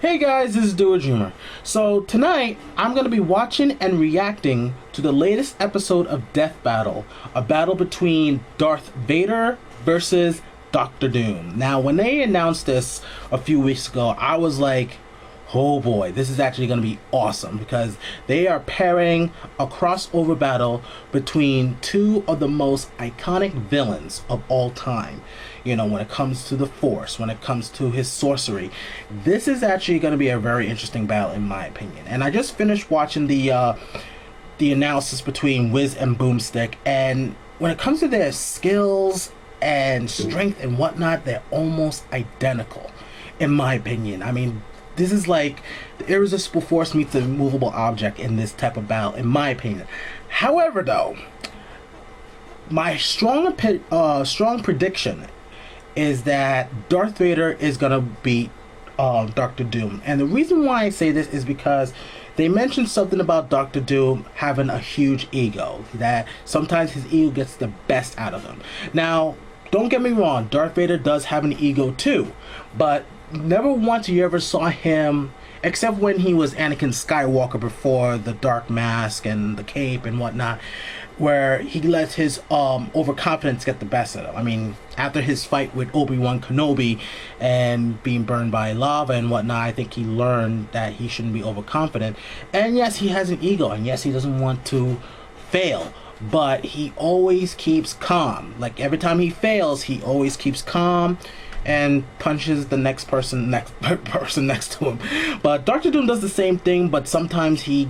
Hey guys, this is Do a Dreamer. So tonight, I'm going to be watching and reacting to the latest episode of Death Battle, a battle between Darth Vader versus Doctor Doom. Now, when they announced this a few weeks ago, I was like, oh boy, this is actually going to be awesome because they are pairing a crossover battle between two of the most iconic villains of all time. You know, when it comes to the Force, when it comes to his sorcery, this is actually going to be a very interesting battle in my opinion. And I just finished watching the analysis between Wiz and Boomstick, and when it comes to their skills and strength and whatnot, they're almost identical in my opinion. I mean, this is like the irresistible force meets the immovable object in this type of battle, in my opinion. However, though, my strong prediction is that Darth Vader is gonna beat Doctor Doom, and the reason why I say this is because they mentioned something about Doctor Doom having a huge ego, that sometimes his ego gets the best out of him. Now, don't get me wrong, Darth Vader does have an ego too, but never once you ever saw him, except when he was Anakin Skywalker before the dark mask and the cape and whatnot, where he lets his overconfidence get the best of him. I mean, after his fight with Obi-Wan Kenobi and being burned by lava and whatnot, I think he learned that he shouldn't be overconfident. And yes, he has an ego, and yes, he doesn't want to fail, but he always keeps calm. Like, every time he fails, he always keeps calm and punches the next person next to him. But Doctor Doom does the same thing, but sometimes he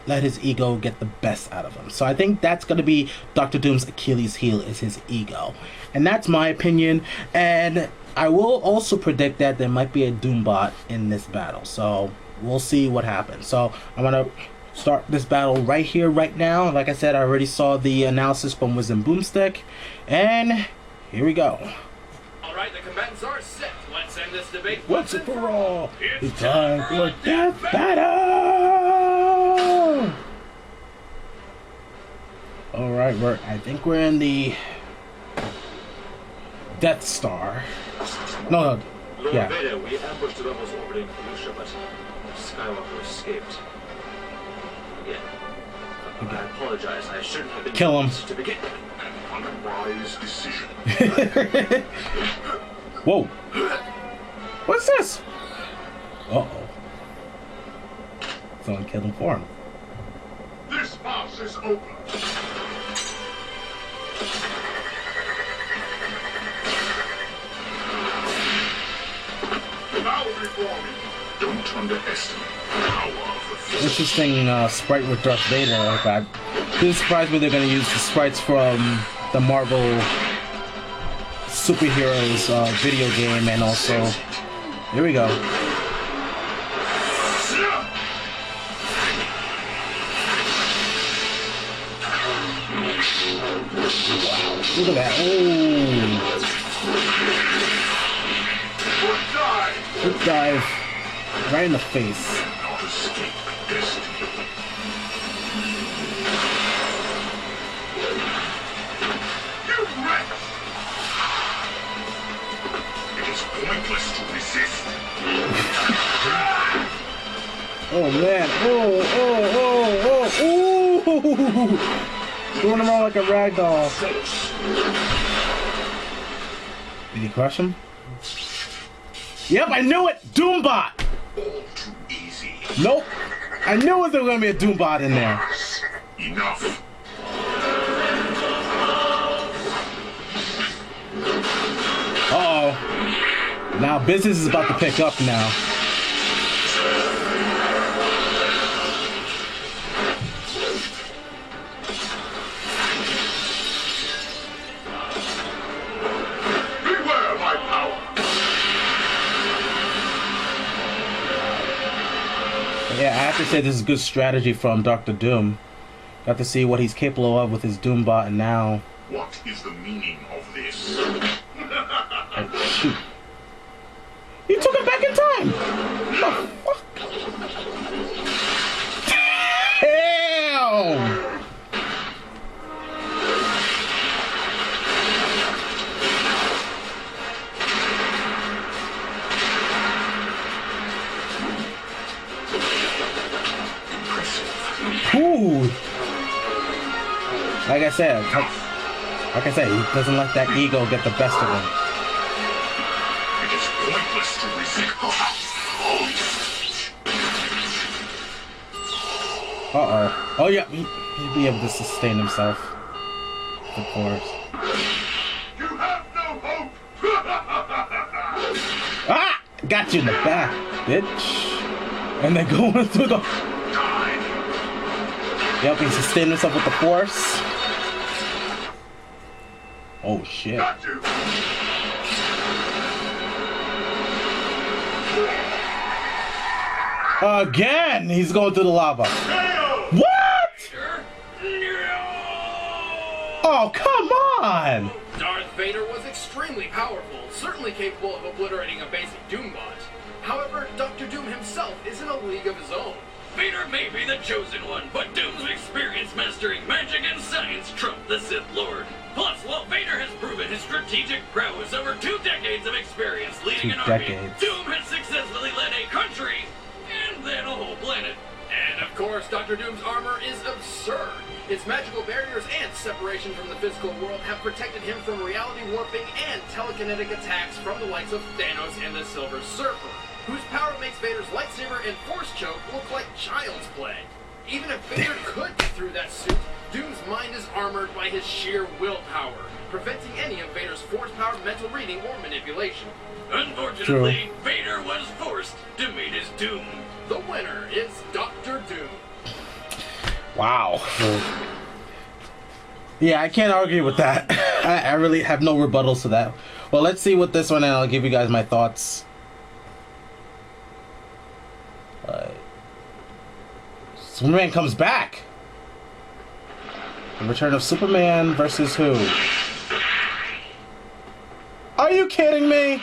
let his ego get the best out of him. So I think that's going to be Doctor Doom's Achilles heel, is his ego. And that's my opinion. And I will also predict that there might be a Doombot in this battle. So we'll see what happens. So I'm going to start this battle right here, right now. Like I said, I already saw the analysis from Wiz and Boomstick. And here we go. Alright, the combatants are set. Let's end this debate once and for all. It's time for Death Battle! Alright, I think we're in the Death Star. No, Lord yeah. Vader, we ambushed the rebels orbiting Felucia, but Skywalker escaped. Again. I apologize. I shouldn't have been Kill him. To begin with. Unwise decision. Whoa. What's this? Uh-oh. Someone killed him for him. This pass is open. Bow before me. Don't underestimate the power of the Force. Interesting sprite with Darth Vader. I didn't surprise me they're going to use the sprites from the Marvel superheroes video game, and also here we go. Wow, look at that. Oh, good dive right in the face. Not escape destiny. You wretch! It is pointless to resist. Oh man! Oh! Going around like a rag doll. Did he crush him? Yep, I knew it! Doombot! All too easy. Nope. I knew there was going to be a Doombot in there. Enough. Uh-oh. Now business is about to pick up now. Beware my power. Yeah, I have to say this is good strategy from Doctor Doom. Got to see what he's capable of with his Doombot, and now... What is the meaning of this? Oh, shoot. He took it back in time! The fuck? Damn! Ooh. Like I said, he doesn't let that ego get the best of him. It is pointless to resist. Uh-oh. Oh, yeah. He'd be able to sustain himself. Of course. You have no hope. Ah! Got you in the back, bitch. And then going through the... Yep, he sustained himself with the force. Oh, shit. Got you. Again! He's going through the lava. What? Oh, come on! Darth Vader was extremely powerful, certainly capable of obliterating a basic Doombot. However, Dr. Doom himself is in a league of his own. Vader may be the chosen one, but Doom's experience mastering magic and science trump the Sith Lord. Plus, while Vader has proven his strategic prowess over 2 decades of experience leading an army, Doom has successfully led a country and then a whole planet. And of course, Dr. Doom's armor is absurd. Its magical barriers and separation from the physical world have protected him from reality warping and telekinetic attacks from the likes of Thanos and the Silver Surfer, whose power makes Vader's lightsaber and force choke look like child's play. Even if Vader could get through that suit, Doom's mind is armored by his sheer willpower, preventing any of Vader's force-powered mental reading or manipulation. Unfortunately, Vader was forced to meet his doom. The winner is Dr. Doom. Wow. Yeah, I can't argue with that. I really have no rebuttals to that. Well, let's see what this one, and I'll give you guys my thoughts. Superman comes back. The return of Superman versus who? Are you kidding me?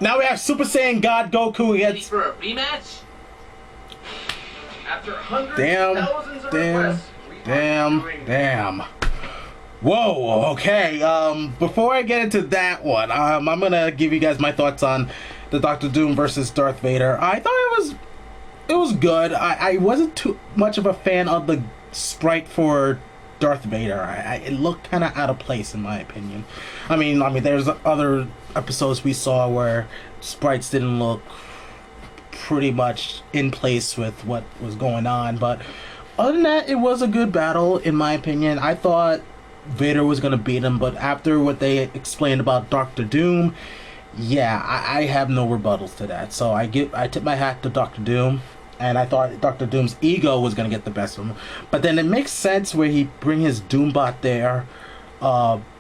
Now we have Super Saiyan God Goku against... For a rematch? After hundreds Damn, of thousands of requests, damn. Whoa, okay. Before I get into that one, I'm gonna give you guys my thoughts on the Doctor Doom versus Darth Vader. I thought it was good. I wasn't too much of a fan of the sprite for Darth Vader. It looked kind of out of place in my opinion. I mean, there's other episodes we saw where sprites didn't look pretty much in place with what was going on, but other than that, it was a good battle in my opinion. I thought Vader was gonna beat him, but after what they explained about Doctor Doom, yeah, I have no rebuttals to that. So I tip my hat to Doctor Doom, and I thought Doctor Doom's ego was gonna get the best of him. But then it makes sense where he bring his Doombot there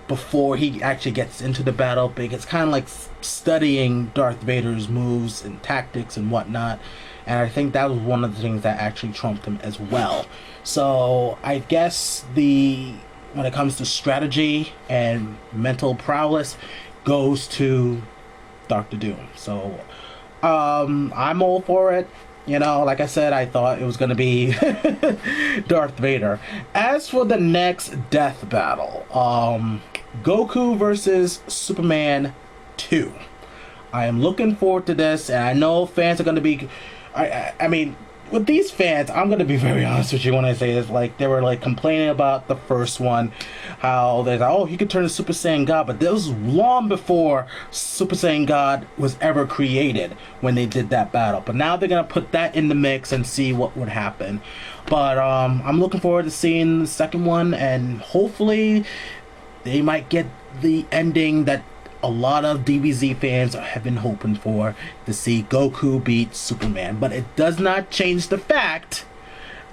before he actually gets into the battle, because it's kind of like studying Darth Vader's moves and tactics and whatnot. And I think that was one of the things that actually trumped him as well. So I guess when it comes to strategy and mental prowess, goes to Dr. Doom. So I'm all for it. You know, like I said, I thought it was going to be Darth Vader. As for the next death battle, Goku versus Superman 2. I am looking forward to this, and I know fans are going to be... I mean, with these fans, I'm going to be very honest with you when I say this. Like, they were, like, complaining about the first one. How they're like, oh, he could turn to Super Saiyan God. But this was long before Super Saiyan God was ever created when they did that battle. But now they're going to put that in the mix and see what would happen. But I'm looking forward to seeing the second one. And hopefully they might get the ending that a lot of DBZ fans have been hoping for, to see Goku beat Superman. But it does not change the fact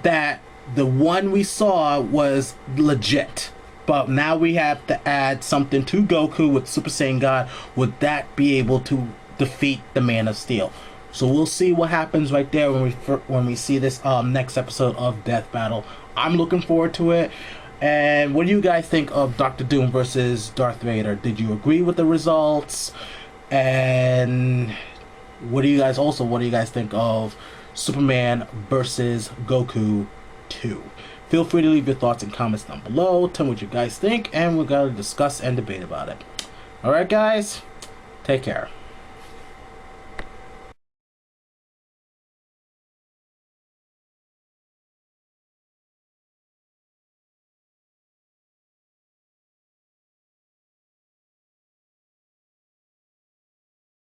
that the one we saw was legit. But now we have to add something to Goku with Super Saiyan God. Would that be able to defeat the Man of Steel? So we'll see what happens right there when we see this next episode of Death Battle. I'm looking forward to it. And what do you guys think of Dr. Doom versus Darth Vader? Did you agree with the results? And what do you guys think of Superman versus Goku 2? Feel free to leave your thoughts and comments down below. Tell me what you guys think, and we're going to discuss and debate about it. Alright guys, take care.